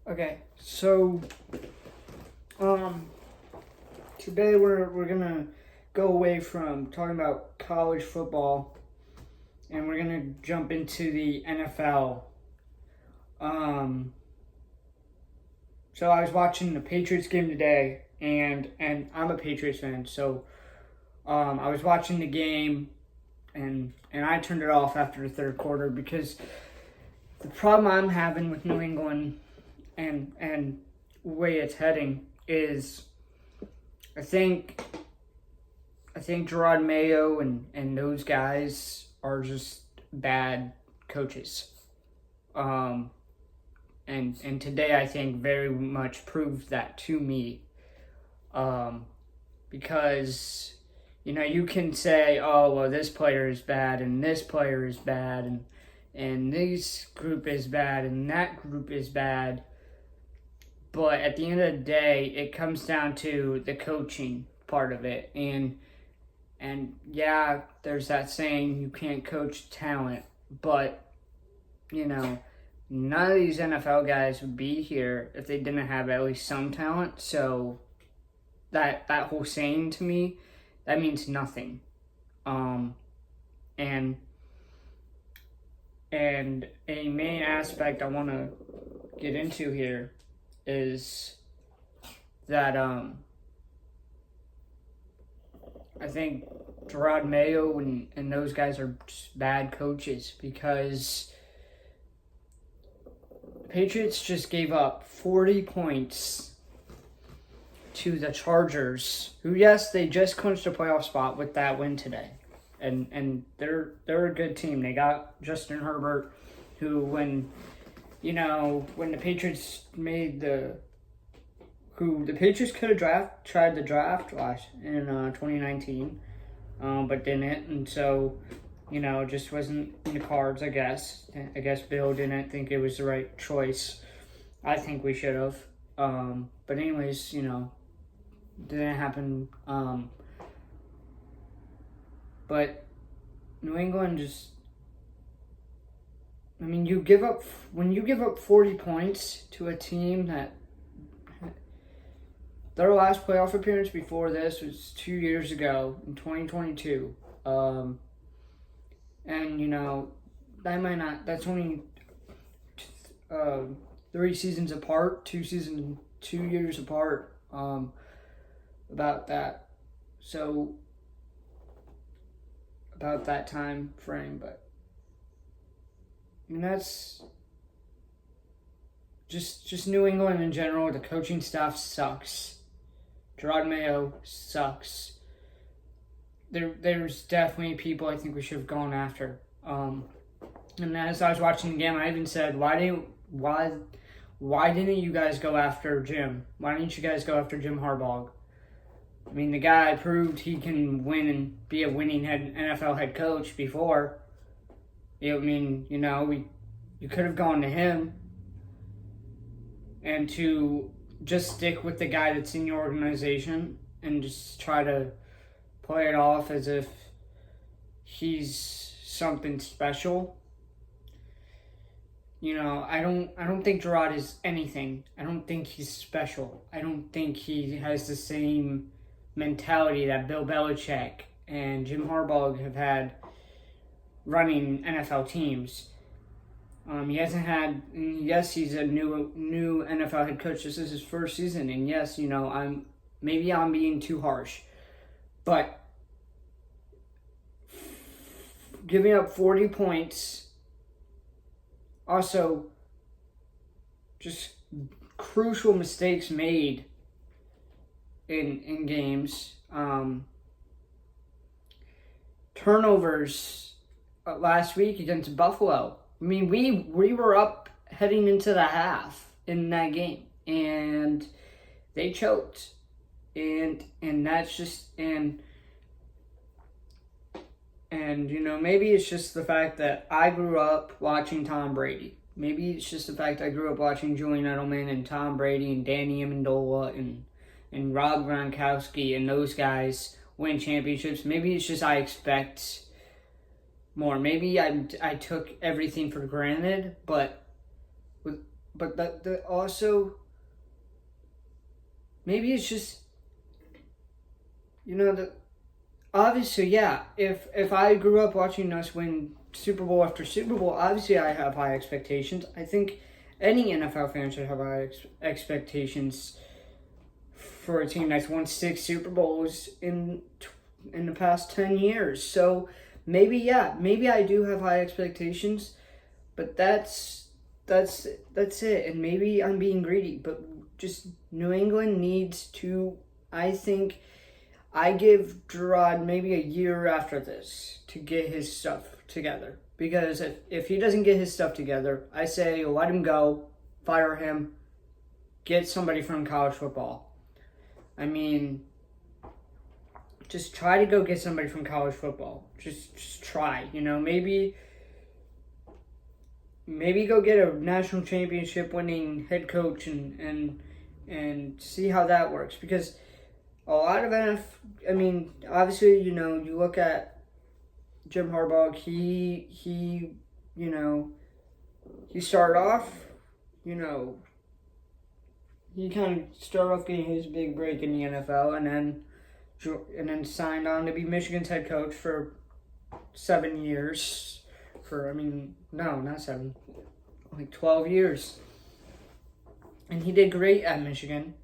Okay, so today we're gonna go away from talking about college football, and we're gonna jump into the NFL. Um, so I was watching the Patriots game today, and I'm a Patriots fan, so I was watching the game, and I turned it off after the third quarter because the problem I'm having with New England and way it's heading is I think Gerard Mayo and those guys are just bad coaches. And today I think very much proved that to me. Because you can say, oh well, this player is bad and this player is bad and this group is bad and that group is bad. But at the end of the day, it comes down to the coaching part of it. And yeah, there's that saying, you can't coach talent. But, none of these NFL guys would be here if they didn't have at least some talent. So that whole saying to me, that means nothing. And a main aspect I want to get into here is that I think Gerard Mayo and those guys are just bad coaches because the Patriots just gave up 40 points to the Chargers, who, yes, they just clinched a playoff spot with that win today. And they're a good team. They got Justin Herbert, who when the Patriots who the Patriots could have tried to draft last in 2019, but didn't, and so it just wasn't in the cards. I guess Bill didn't think it was the right choice. I think we should have, but anyways, didn't happen. But New England just. I mean, when you give up 40 points to a team that their last playoff appearance before this was 2 years ago in 2022. And that might not, that's only 3 seasons apart, 2 years apart, about that. So, about that time frame, but and that's just New England in general. The coaching staff sucks. Gerard Mayo sucks. There's definitely people I think we should have gone after. And as I was watching the game, I even said, why didn't you guys go after Jim? Why didn't you guys go after Jim Harbaugh? I mean, the guy proved he can win and be a winning NFL head coach before. You could have gone to him and to just stick with the guy that's in your organization and just try to play it off as if he's something special. I don't think Gerard is anything. I don't think he's special. I don't think he has the same mentality that Bill Belichick and Jim Harbaugh have had running NFL teams. He hasn't had. Yes, he's a new NFL head coach. This is his first season, and yes, I'm being too harsh, but giving up 40 points, also just crucial mistakes made in games, turnovers last week against Buffalo. I mean, we were up heading into the half in that game, and they choked, and that's just and maybe it's just the fact that I grew up watching Tom Brady. Maybe it's just the fact I grew up watching Julian Edelman and Tom Brady and Danny Amendola and Rob Gronkowski and those guys win championships. Maybe it's just I expect more. Maybe I took everything for granted, but but that also, maybe it's just, the obviously, yeah. If I grew up watching us win Super Bowl after Super Bowl, obviously I have high expectations. I think any NFL fan should have high expectations for a team that's won 6 Super Bowls in the past 10 years. So maybe I do have high expectations, but that's it. And maybe I'm being greedy, but just New England needs to, I think, I give Gerard maybe a year after this to get his stuff together. Because if he doesn't get his stuff together, I say let him go, fire him, get somebody from college football. I mean, just try to go get somebody from college football. Just try, maybe go get a national championship winning head coach and see how that works. Because a lot of obviously, you look at Jim Harbaugh, he started off, he kind of started off getting his big break in the NFL, and then signed on to be Michigan's head coach for 7 years. No, not 7, like 12 years. And he did great at Michigan.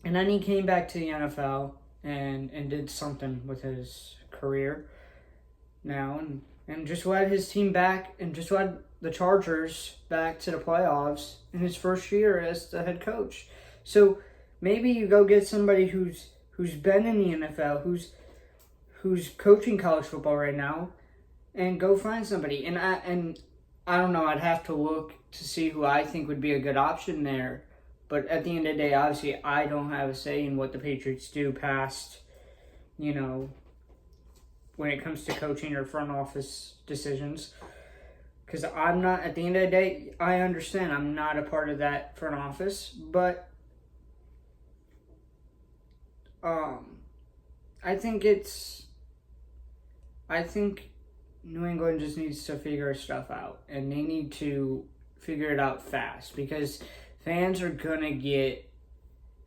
And then he came back to the NFL and did something with his career now, and just led his team back and just led the Chargers back to the playoffs in his first year as the head coach. So maybe you go get somebody who's been in the NFL, who's coaching college football right now, and go find somebody. And I don't know, I'd have to look to see who I think would be a good option there. But at the end of the day, obviously, I don't have a say in what the Patriots do past, when it comes to coaching or front office decisions. Because I'm not, at the end of the day, I understand I'm not a part of that front office. But I think New England just needs to figure stuff out. And they need to figure it out fast. Because fans are going to get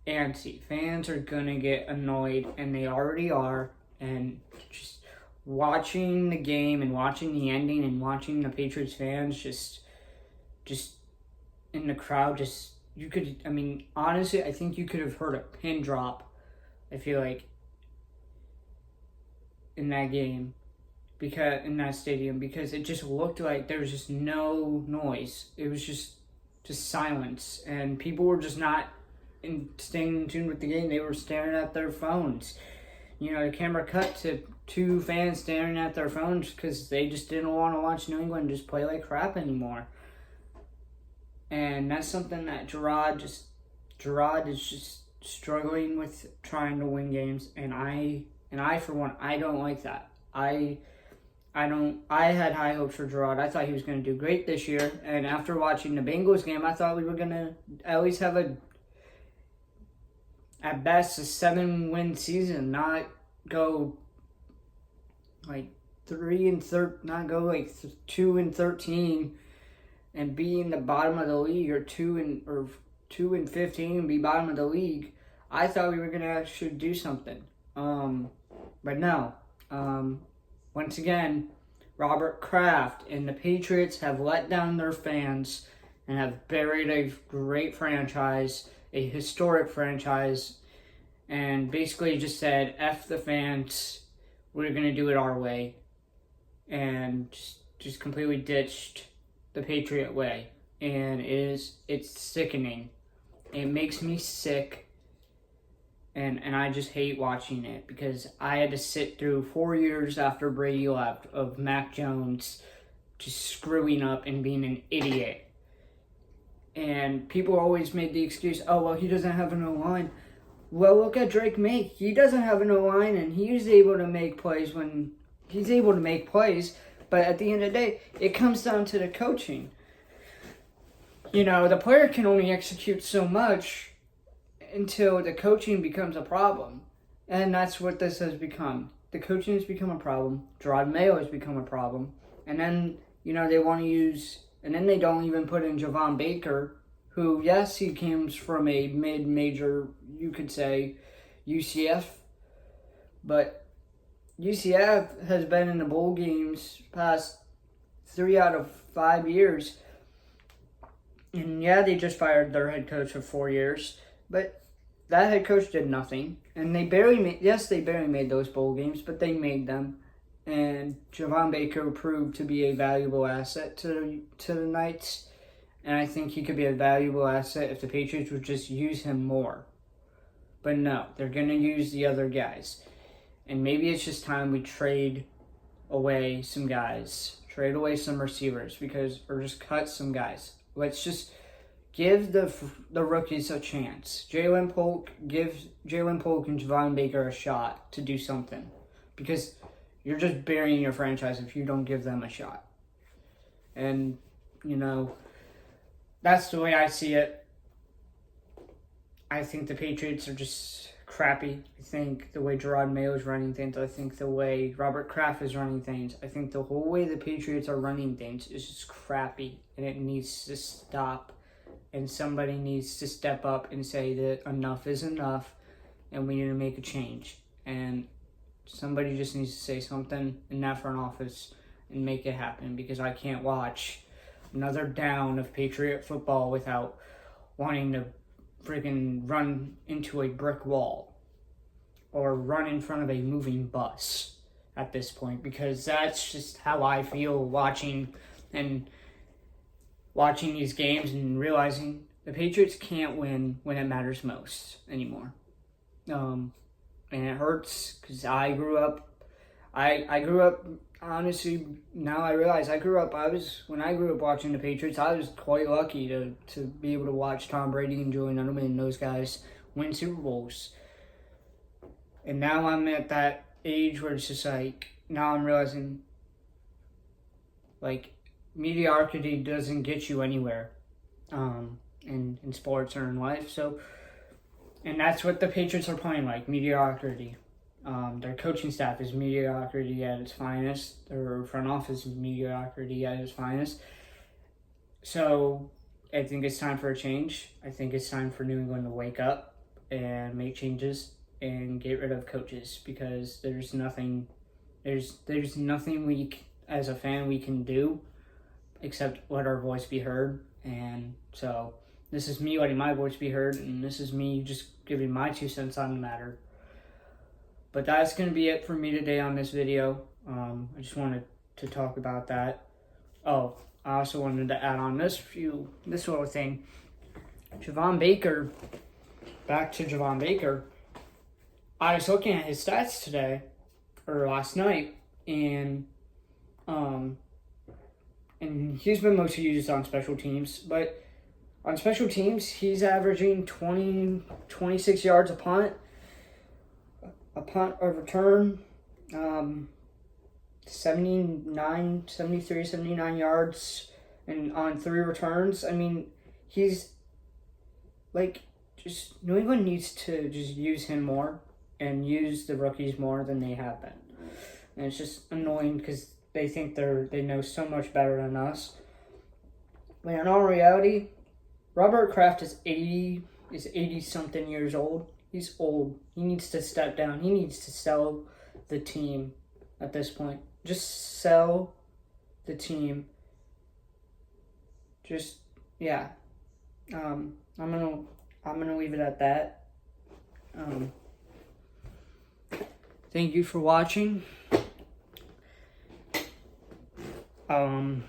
antsy. Fans are going to get annoyed, and they already are. And just watching the game and watching the ending and watching the Patriots fans just in the crowd, honestly, I think you could have heard a pin drop, I feel like, in that game, in that stadium, because it just looked like there was just no noise. It was just silence, and people were just not staying in tune with the game. They were staring at their phones. The camera cut to 2 fans staring at their phones because they just didn't want to watch New England just play like crap anymore. And that's something that Gerard is just struggling with, trying to win games. And I for one, I don't like that. I had high hopes for Gerard. I thought he was going to do great this year. And after watching the Bengals game, I thought we were going to at least have at best, a 7-win season. Not go like 2-13 and be in the bottom of the league, or 2-15 and be bottom of the league. I thought we were going to actually do something. But no. Once again, Robert Kraft and the Patriots have let down their fans and have buried a great franchise, a historic franchise, and basically just said, F the fans, we're going to do it our way, and just completely ditched the Patriot way. And it's sickening. It makes me sick. And I just hate watching it, because I had to sit through 4 years after Brady left of Mac Jones just screwing up and being an idiot. And people always made the excuse, oh, well, he doesn't have an O-line. Well, look at Drake May. He doesn't have an O-line, and he's able to make plays when he's able to make plays. But at the end of the day, it comes down to the coaching. The player can only execute so much until the coaching becomes a problem. And that's what this has become. The coaching has become a problem. Gerard Mayo has become a problem. And then, they want to use And then they don't even put in Javon Baker, who, yes, he comes from a mid-major, you could say, UCF. But UCF has been in the bowl games past 3 out of 5 years. And yeah, they just fired their head coach for 4 years. But that head coach did nothing. And they barely made those bowl games, but they made them. And Javon Baker proved to be a valuable asset to the Knights. And I think he could be a valuable asset if the Patriots would just use him more. But no, they're going to use the other guys. And maybe it's just time we trade away some guys. Trade away some receivers or just cut some guys. Let's just give the rookies a chance. Give Jalen Polk and Javon Baker a shot to do something. Because you're just burying your franchise if you don't give them a shot. And, that's the way I see it. I think the Patriots are just crappy. I think the way Gerard Mayo is running things, I think the way Robert Kraft is running things, I think the whole way the Patriots are running things is just crappy. And it needs to stop. And somebody needs to step up and say that enough is enough and we need to make a change. And somebody just needs to say something in that front office and make it happen, because I can't watch another down of Patriot football without wanting to freaking run into a brick wall or run in front of a moving bus at this point, because that's just how I feel watching these games and realizing the Patriots can't win when it matters most anymore. And it hurts because I grew up, honestly, now I realize when I grew up watching the Patriots, I was quite lucky to be able to watch Tom Brady and Julian Edelman and those guys win Super Bowls. And now I'm at that age where it's just now I'm realizing, mediocrity doesn't get you anywhere in sports or in life. So, and that's what the Patriots are playing like, mediocrity. Their coaching staff is mediocrity at its finest. Their front office is mediocrity at its finest. So I think it's time for a change. I think it's time for New England to wake up and make changes and get rid of coaches, because there's nothing we as a fan we can do except let our voice be heard. And so this is me letting my voice be heard, and this is me just giving my 2 cents on the matter. But that's going to be it for me today on this video. I just wanted to talk about that. Oh, I also wanted to add on this little thing. Javon Baker, back to Javon Baker. I was looking at his stats last night, and he's been mostly used on special teams, but on special teams, he's averaging 26 yards a punt, a return, 79 yards, and on 3 returns. I mean, he's just New England needs to just use him more and use the rookies more than they have been. And it's just annoying because they think they know so much better than us. But in all reality, Robert Kraft is 80-something years old. He's old. He needs to step down. He needs to sell the team at this point. Just sell the team. I'm gonna leave it at that. Thank you for watching. I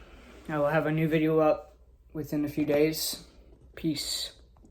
will have a new video up within a few days. Peace.